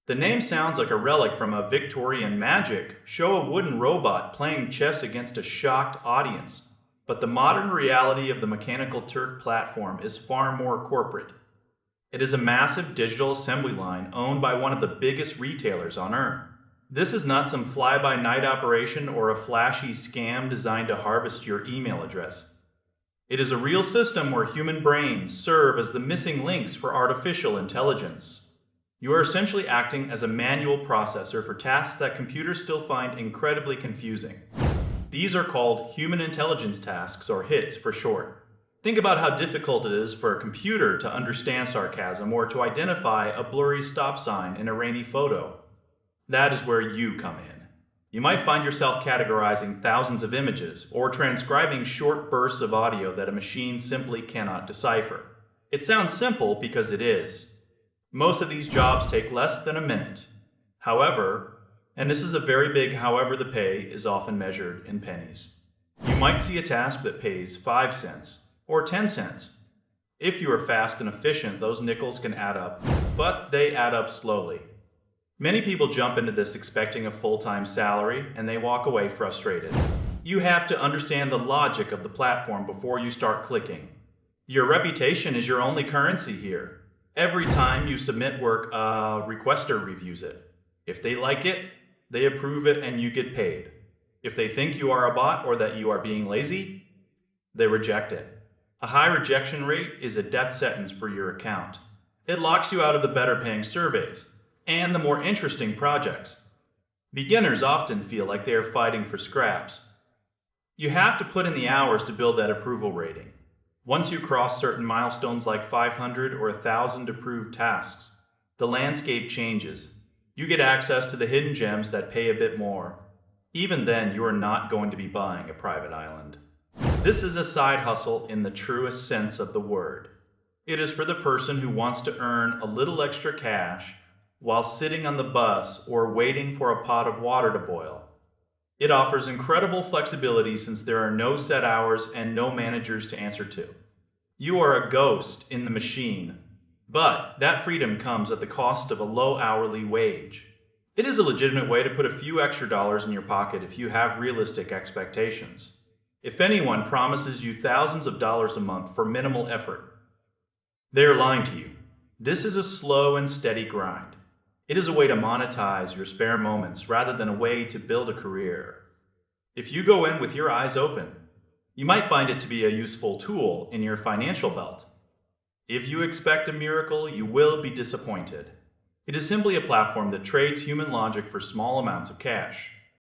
The name sounds like a relic from a Victorian magic show, a wooden robot playing chess against a shocked audience. But the modern reality of the Mechanical Turk platform is far more corporate. It is a massive digital assembly line owned by one of the biggest retailers on Earth. This is not some fly-by-night operation or a flashy scam designed to harvest your email address. It is a real system where human brains serve as the missing links for artificial intelligence. You are essentially acting as a manual processor for tasks that computers still find incredibly confusing. These are called human intelligence tasks, or HITs for short. Think about how difficult it is for a computer to understand sarcasm or to identify a blurry stop sign in a rainy photo. That is where you come in. You might find yourself categorizing thousands of images or transcribing short bursts of audio that a machine simply cannot decipher. It sounds simple because it is. Most of these jobs take less than a minute. However, and this is a very big however, the pay is often measured in pennies. You might see a task that pays 5 cents or 10 cents. If you are fast and efficient, those nickels can add up, but they add up slowly. Many people jump into this expecting a full-time salary, and they walk away frustrated. You have to understand the logic of the platform before you start clicking. Your reputation is your only currency here. Every time you submit work, a requester reviews it. If they like it, they approve it and you get paid. If they think you are a bot or that you are being lazy, they reject it. A high rejection rate is a death sentence for your account. It locks you out of the better paying surveys and the more interesting projects. Beginners often feel like they are fighting for scraps. You have to put in the hours to build that approval rating. Once you cross certain milestones like 500 or 1,000 approved tasks, the landscape changes. You get access to the hidden gems that pay a bit more. Even then, you are not going to be buying a private island. This is a side hustle in the truest sense of the word. It is for the person who wants to earn a little extra cash while sitting on the bus or waiting for a pot of water to boil. It offers incredible flexibility since there are no set hours and no managers to answer to. You are a ghost in the machine, but that freedom comes at the cost of a low hourly wage. It is a legitimate way to put a few extra dollars in your pocket if you have realistic expectations. If anyone promises you thousands of dollars a month for minimal effort, they are lying to you. This is a slow and steady grind. It is a way to monetize your spare moments rather than a way to build a career. If you go in with your eyes open, you might find it to be a useful tool in your financial belt. If you expect a miracle, you will be disappointed. It is simply a platform that trades human logic for small amounts of cash.